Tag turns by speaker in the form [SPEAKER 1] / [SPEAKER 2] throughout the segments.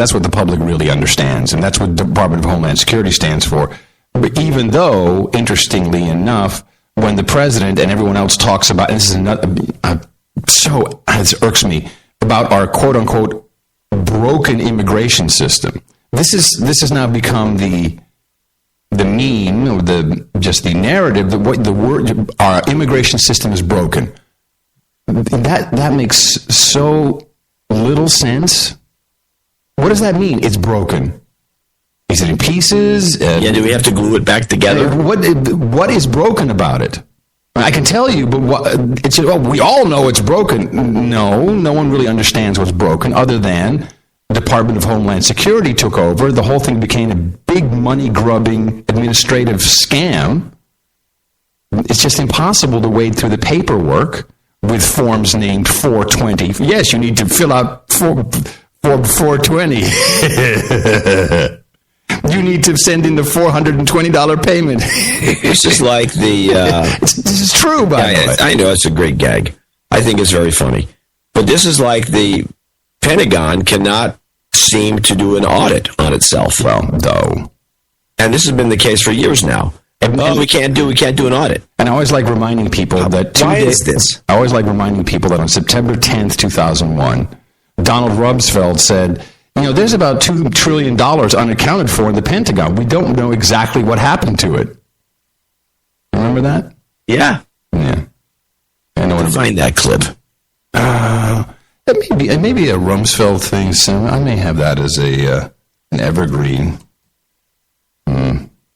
[SPEAKER 1] that's what the public really understands, and that's what the Department of Homeland Security stands for. But even though, interestingly enough, when the president and everyone else talks about, and this is another, this irks me, about our quote-unquote broken immigration system. This has now become the meme, or the narrative that what the word, our immigration system is broken. That makes so little sense. What does that mean? It's broken. Is it in pieces?
[SPEAKER 2] Do we have to glue it back together?
[SPEAKER 1] What is broken about it? I can tell you, but we all know it's broken. No one really understands what's broken, other than the Department of Homeland Security took over. The whole thing became a big money-grubbing administrative scam. It's just impossible to wade through the paperwork with forms named 420. Yes, you need to fill out form 420. You need to send in the $420 payment.
[SPEAKER 2] This is like
[SPEAKER 1] this is true, by the way.
[SPEAKER 2] I know, it's a great gag. I think it's very funny. But this is like the Pentagon cannot seem to do an audit on itself.
[SPEAKER 1] Well, no.
[SPEAKER 2] And this has been the case for years now. And we can't do an audit.
[SPEAKER 1] And I always like reminding people that I always like reminding people that on September 10th, 2001, Donald Rumsfeld said, there's about $2 trillion unaccounted for in the Pentagon. We don't know exactly what happened to it. Remember that?
[SPEAKER 2] Yeah.
[SPEAKER 1] Yeah.
[SPEAKER 2] I know. Find that clip.
[SPEAKER 1] It may be a Rumsfeld thing. So I may have that as an evergreen.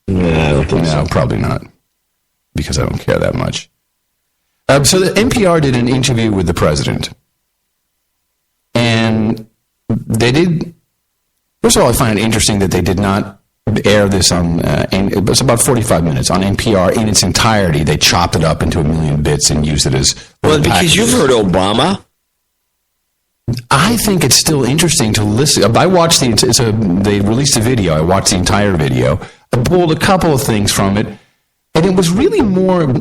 [SPEAKER 2] Yeah, I don't think so.
[SPEAKER 1] Probably not, because I don't care that much. So the NPR did an interview with the president, and they did. First of all, I find it interesting that they did not air this on. It was about 45 minutes on NPR in its entirety. They chopped it up into a million bits and used it as
[SPEAKER 2] because you've heard Obama.
[SPEAKER 1] I think it's still interesting to listen. I watched they released a video. I watched the entire video. I pulled a couple of things from it, and it was really more.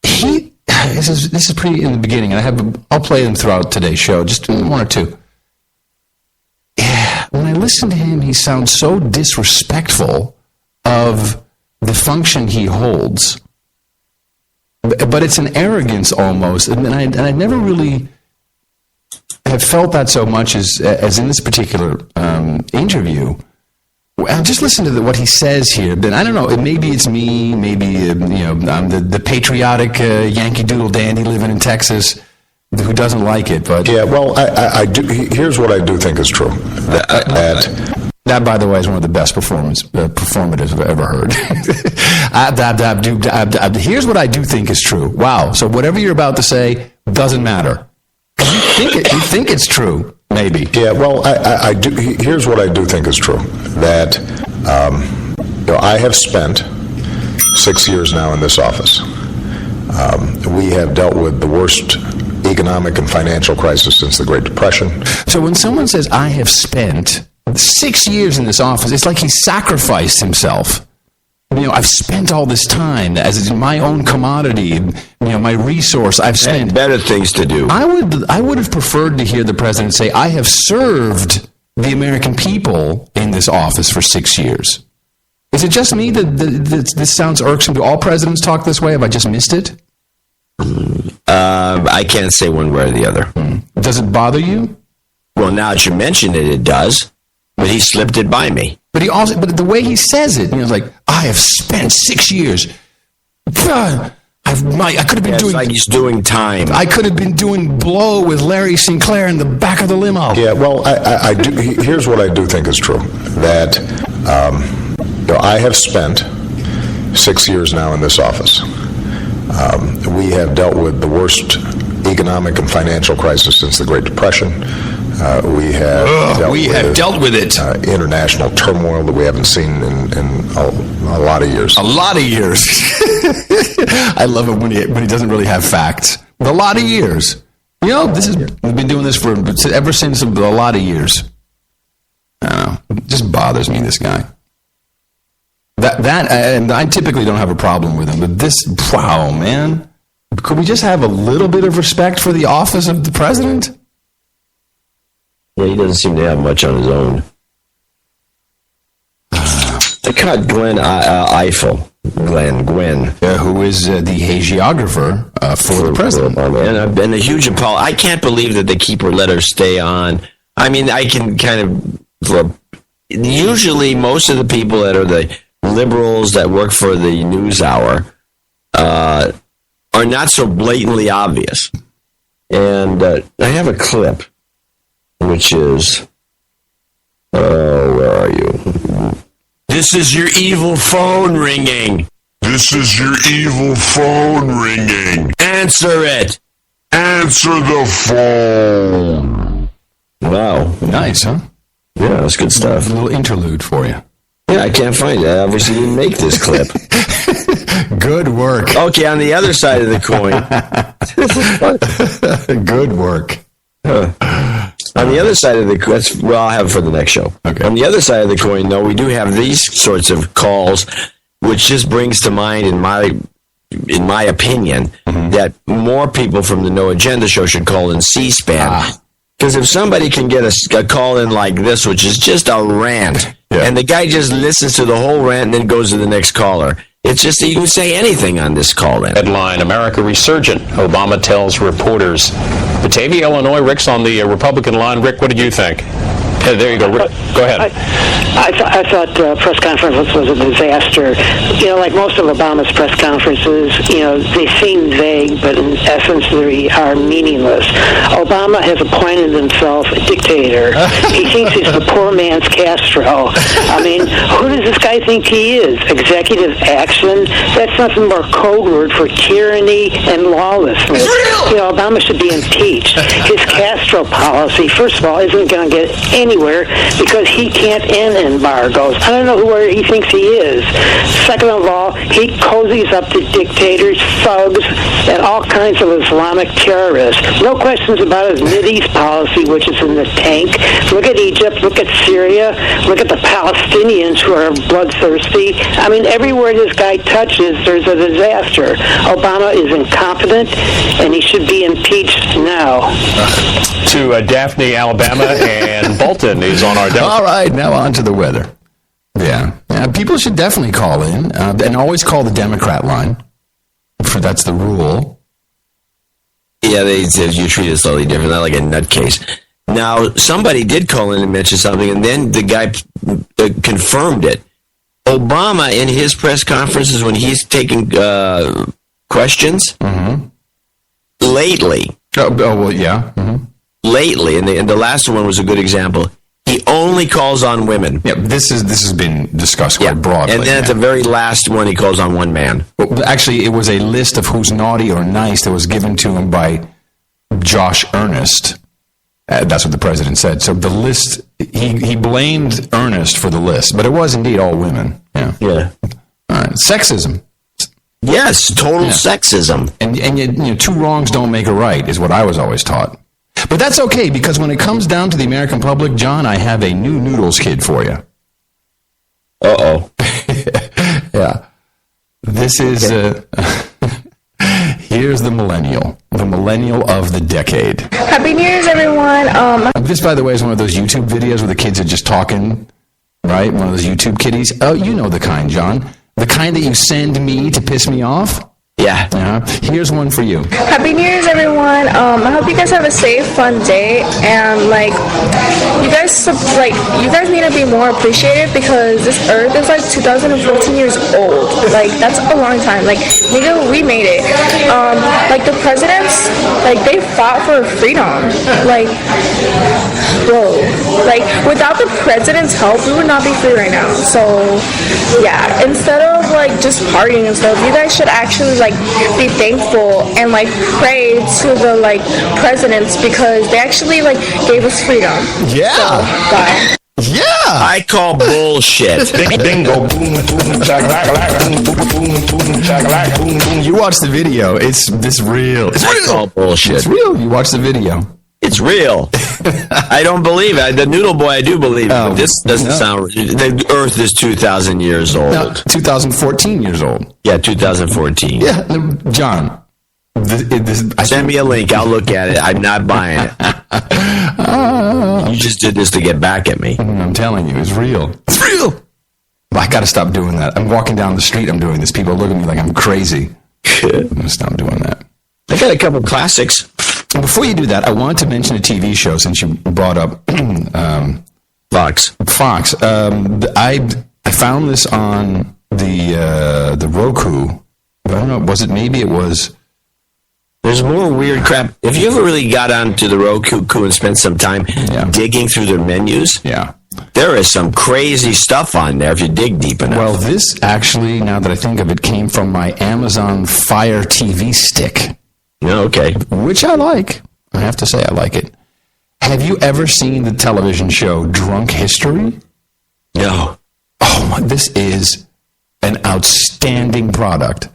[SPEAKER 1] This is pretty in the beginning, and I'll play them throughout today's show, just one or two. Yeah, when I listen to him, he sounds so disrespectful of the function he holds, but it's an arrogance almost, and I never really have felt that so much as in this particular interview. Just listen to what he says here. But I don't know. Maybe it's me. Maybe I'm the patriotic Yankee Doodle dandy living in Texas who doesn't like it. But
[SPEAKER 3] yeah, well, I do. Here's what I do think is true.
[SPEAKER 1] That, by the way, is one of the best performatives I've ever heard. Here's what I do think is true. Wow. So whatever you're about to say doesn't matter. You think it's true, maybe.
[SPEAKER 3] Yeah, well, I do. Here's what I do think is true. That I have spent 6 years now in this office. We have dealt with the worst economic and financial crisis since the Great Depression.
[SPEAKER 1] So when someone says, I have spent 6 years in this office, it's like he sacrificed himself. I've spent all this time as my own commodity, my resource. I've spent
[SPEAKER 2] better things to do.
[SPEAKER 1] I would have preferred to hear the president say, I have served the American people in this office for 6 years. Is it just me that this sounds irksome? Do all presidents talk this way? Have I just missed it?
[SPEAKER 2] I can't say one way or the other.
[SPEAKER 1] Does it bother you?
[SPEAKER 2] Well, now that you mention it, it does. But he slipped it by me.
[SPEAKER 1] But the way he says it, it's like, I have spent 6 years. I could have been doing.
[SPEAKER 2] It's like he's doing time.
[SPEAKER 1] I could have been doing blow with Larry Sinclair in the back of the limo.
[SPEAKER 3] Yeah, well, I do. Here's what I do think is true. That I have spent 6 years now in this office. We have dealt with the worst economic and financial crisis since the Great Depression. We have dealt with it. International turmoil that we haven't seen in a lot of years.
[SPEAKER 1] A lot of years. I love it when he doesn't really have facts. A lot of years. We've been doing this ever since a lot of years. I don't know. It just bothers me, this guy. And I typically don't have a problem with him, but this, wow, man. Could we just have a little bit of respect for the office of the president?
[SPEAKER 2] Yeah, he doesn't seem to have much on his own. I caught Glenn Eiffel. Gwen.
[SPEAKER 1] Who is the hagiographer for the president.
[SPEAKER 2] And I've been a huge apologist. I can't believe that they keep her let her stay on. I mean, I can kind of... Usually, most of the people that are the liberals that work for the news hour are not so blatantly obvious. And I have a clip, which is... where are you? This is your evil phone ringing.
[SPEAKER 4] This is your evil phone ringing.
[SPEAKER 2] Answer it.
[SPEAKER 4] Answer the phone.
[SPEAKER 2] Wow.
[SPEAKER 1] Nice, huh?
[SPEAKER 2] Yeah, that's good stuff.
[SPEAKER 1] A little interlude for you.
[SPEAKER 2] Yeah, I can't find it. I obviously didn't make this clip.
[SPEAKER 1] Good work.
[SPEAKER 2] Okay, on the other side of the coin.
[SPEAKER 1] Good work.
[SPEAKER 2] On the other side of the coin, I'll have it for the next show.
[SPEAKER 1] Okay.
[SPEAKER 2] On the other side of the coin, though, we do have these sorts of calls, which just brings to mind, in my opinion, that more people from the No Agenda show should call in C-SPAN. Because if somebody can get a call in like this, which is just a rant, and the guy just listens to the whole rant and then goes to the next caller, it's just that you can say anything on this call in.
[SPEAKER 5] Headline, America Resurgent. Obama tells reporters. Batavia, Illinois. Rick's on the Republican line. Rick, what did you think? Hey, there you go. Rick, go ahead.
[SPEAKER 6] I thought the press conference was a disaster. You know, like most of Obama's press conferences, you know, they seem vague, but in essence they are meaningless. Obama has appointed himself a dictator. He thinks he's the poor man's Castro. I mean, who does this guy think he is? Executive action? That's nothing more code word for tyranny and lawlessness. You know, Obama should be impeached. His Castro policy, first of all, isn't going to get anywhere because he can't end embargoes. I don't know where he thinks he is. Second of all, he cozies up to dictators, thugs, and all kinds of Islamic terrorists. No questions about his Mideast policy, which is in the tank. Look at Egypt, look at Syria, look at the Palestinians who are bloodthirsty. I mean, everywhere this guy touches, there's a disaster. Obama is incompetent, and he should be impeached now.
[SPEAKER 5] To Daphne, Alabama, and Bolton is on our
[SPEAKER 1] All right, now on to the weather. Yeah. People should definitely call in, and always call the Democrat line. For that's the rule.
[SPEAKER 2] Yeah, they said you treat it slightly different, not like a nutcase. Now, somebody did call in and mention something, and then the guy confirmed it. Obama, in his press conferences, when he's taking questions, lately, lately, and the last one was a good example, he only calls on women.
[SPEAKER 1] Yeah, this has been discussed quite broadly.
[SPEAKER 2] And then at the very last one, he calls on one man.
[SPEAKER 1] Well, actually, it was a list of who's naughty or nice that was given to him by Josh Earnest. That's what the president said. So the list, he blamed Ernest for the list, but it was indeed all women. Yeah. All right. Sexism.
[SPEAKER 2] Yes, total sexism.
[SPEAKER 1] And yet, you know, two wrongs don't make a right is what I was always taught. But that's okay, because when it comes down to the American public, John, I have a new noodles kid for you.
[SPEAKER 2] Uh-oh.
[SPEAKER 1] Yeah. This is, here's the millennial of the decade.
[SPEAKER 7] Happy New Year's, everyone.
[SPEAKER 1] This, by the way, is one of those YouTube videos where the kids are just talking, right? One of those YouTube kiddies. Oh, you know the kind, John. The kind that you send me to piss me off?
[SPEAKER 2] Yeah.
[SPEAKER 1] Here's one for you.
[SPEAKER 7] Happy New Year's, everyone. I hope you guys have a safe, fun day, and you guys need to be more appreciated because this Earth is 2014 years old. That's a long time. Nigga, we made it. The presidents, they fought for freedom. Whoa. Without the president's help, we would not be free right now. So, yeah, instead of just partying and stuff, you guys should actually be thankful and pray to the presidents because they actually gave us freedom.
[SPEAKER 1] Yeah.
[SPEAKER 7] So, bye.
[SPEAKER 1] Yeah.
[SPEAKER 2] I call bullshit.
[SPEAKER 4] Bingo, boom, boom, chakalaka, boom, boom, boom, chakalaka, boom, boom.
[SPEAKER 1] You watch the video. It's real. It's
[SPEAKER 2] I
[SPEAKER 1] real.
[SPEAKER 2] call bullshit.
[SPEAKER 1] It's real. You watch the video.
[SPEAKER 2] It's real. I don't believe it. The noodle boy, I do believe it. But this doesn't sound... The Earth is 2,000 years old.
[SPEAKER 1] No, 2014 years old.
[SPEAKER 2] Yeah, 2014.
[SPEAKER 1] Yeah, John.
[SPEAKER 2] Send me a link. I'll look at it. I'm not buying it. You just did this to get back at me.
[SPEAKER 1] I'm telling you, it's real. It's real. I got to stop doing that. I'm walking down the street, I'm doing this. People look at me like I'm crazy. I'm going to stop doing that.
[SPEAKER 2] I got a couple classics.
[SPEAKER 1] Before you do that, I wanted to mention a TV show since you brought up
[SPEAKER 2] Fox.
[SPEAKER 1] I found this on the Roku. I don't know. Maybe it was.
[SPEAKER 2] There's more weird crap. If you ever really got onto the Roku and spent some time digging through their menus, there is some crazy stuff on there if you dig deep enough.
[SPEAKER 1] Well, this actually, now that I think of it, came from my Amazon Fire TV stick.
[SPEAKER 2] Okay.
[SPEAKER 1] Which I like. I have to say I like it. Have you ever seen the television show Drunk History?
[SPEAKER 2] No.
[SPEAKER 1] Oh, this is an outstanding product.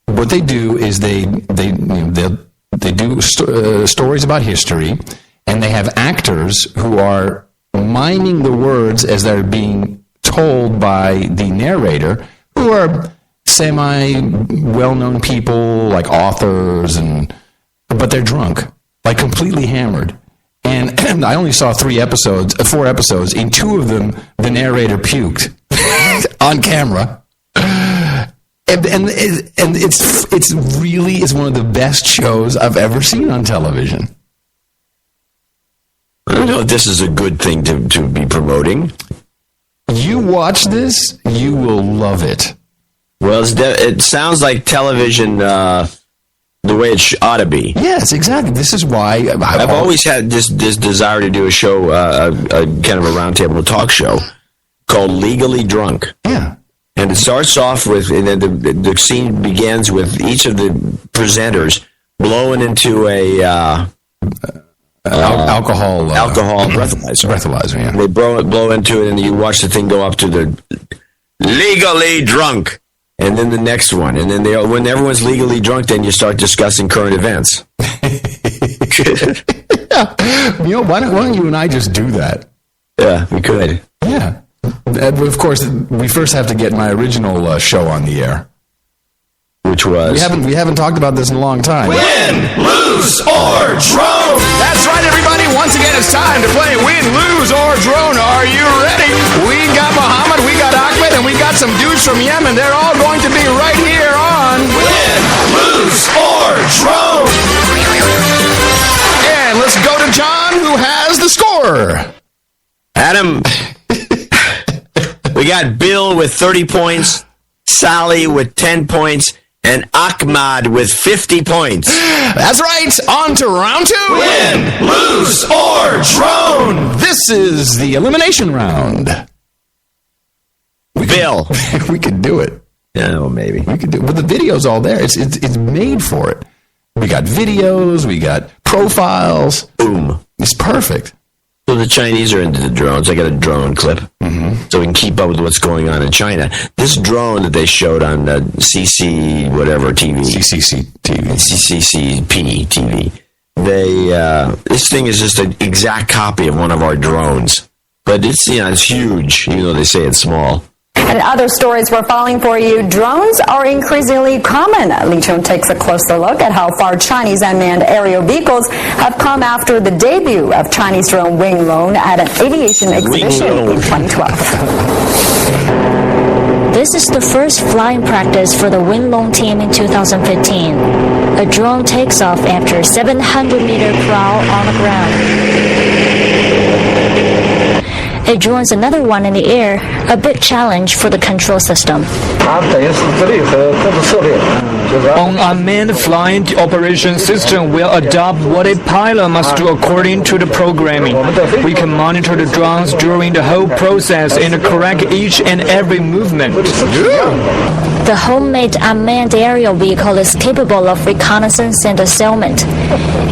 [SPEAKER 1] What they do is they do stories about history, and they have actors who are miming the words as they're being told by the narrator, who are semi-well-known people, like authors, but they're drunk, like completely hammered. And I only saw 4 episodes. In 2 of them, the narrator puked on camera. And it's really one of the best shows I've ever seen on television.
[SPEAKER 2] I don't know if this is a good thing to be promoting.
[SPEAKER 1] You watch this, you will love it.
[SPEAKER 2] Well, it sounds like television the way it ought to be.
[SPEAKER 1] Yes, exactly. This is why
[SPEAKER 2] I've always had this desire to do a show, a kind of a roundtable talk show called Legally Drunk.
[SPEAKER 1] Yeah.
[SPEAKER 2] And it starts off with, and then the scene begins with each of the presenters blowing into a
[SPEAKER 1] alcohol
[SPEAKER 2] breathalyzer.
[SPEAKER 1] Breathalyzer, yeah.
[SPEAKER 2] They blow into it, and you watch the thing go up to the legally drunk, and then the next one, and then when everyone's legally drunk, then you start discussing current events.
[SPEAKER 1] Why don't you and I just do that?
[SPEAKER 2] Yeah, we could.
[SPEAKER 1] Yeah. Of course, we first have to get my original show on the air.
[SPEAKER 2] Which was?
[SPEAKER 1] We haven't talked about this in a long time.
[SPEAKER 8] Win, lose, or drone.
[SPEAKER 1] That's right, everybody. Once again, it's time to play Win, Lose, or Drone. Are you ready? We got Muhammad, we got Ahmed, and we got some dudes from Yemen. They're all going to be right here on
[SPEAKER 8] Win, lose, or drone.
[SPEAKER 1] And let's go to John, who has the score.
[SPEAKER 2] Adam. We got Bill with 30 points, Sally with 10 points, and Ahmad with 50 points.
[SPEAKER 1] That's right. On to round 2.
[SPEAKER 8] Win, lose, or drone.
[SPEAKER 1] This is the elimination round.
[SPEAKER 2] Bill.
[SPEAKER 1] We could do it.
[SPEAKER 2] Yeah, well, maybe.
[SPEAKER 1] We could do it. But the video's all there. It's made for it. We got videos. We got profiles.
[SPEAKER 2] Boom.
[SPEAKER 1] It's perfect.
[SPEAKER 2] So the Chinese are into the drones. I got a drone clip, so we can keep up with what's going on in China. This drone that they showed on the CCP TV, this thing is just an exact copy of one of our drones, but it's huge, even though they say it's small.
[SPEAKER 9] And other stories we're following for you. Drones are increasingly common. Li Chun takes a closer look at how far Chinese unmanned aerial vehicles have come after the debut of Chinese drone Wing Lung at an aviation exhibition in 2012.
[SPEAKER 10] This is the first flying practice for the Wing Lung team in 2015. A drone takes off after a 700-meter crawl on the ground. It joins another one in the air, a big challenge for the control system.
[SPEAKER 11] On unmanned flying, the operation system will adopt what a pilot must do according to the programming. We can monitor the drones during the whole process and correct each and every movement.
[SPEAKER 10] The homemade unmanned aerial vehicle is capable of reconnaissance and assailment.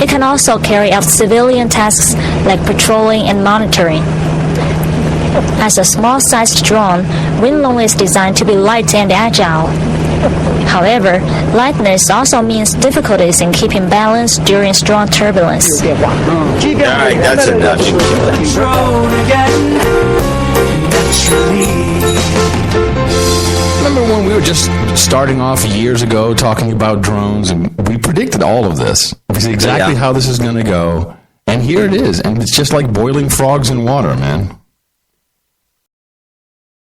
[SPEAKER 10] It can also carry out civilian tasks like patrolling and monitoring. As a small-sized drone, Wing Lung is designed to be light and agile. However, lightness also means difficulties in keeping balance during strong turbulence.
[SPEAKER 2] All right, that's enough.
[SPEAKER 1] Remember when we were just starting off years ago talking about drones, and we predicted all of this. We see exactly how this is going to go. And here it is. And it's just like boiling frogs in water, man.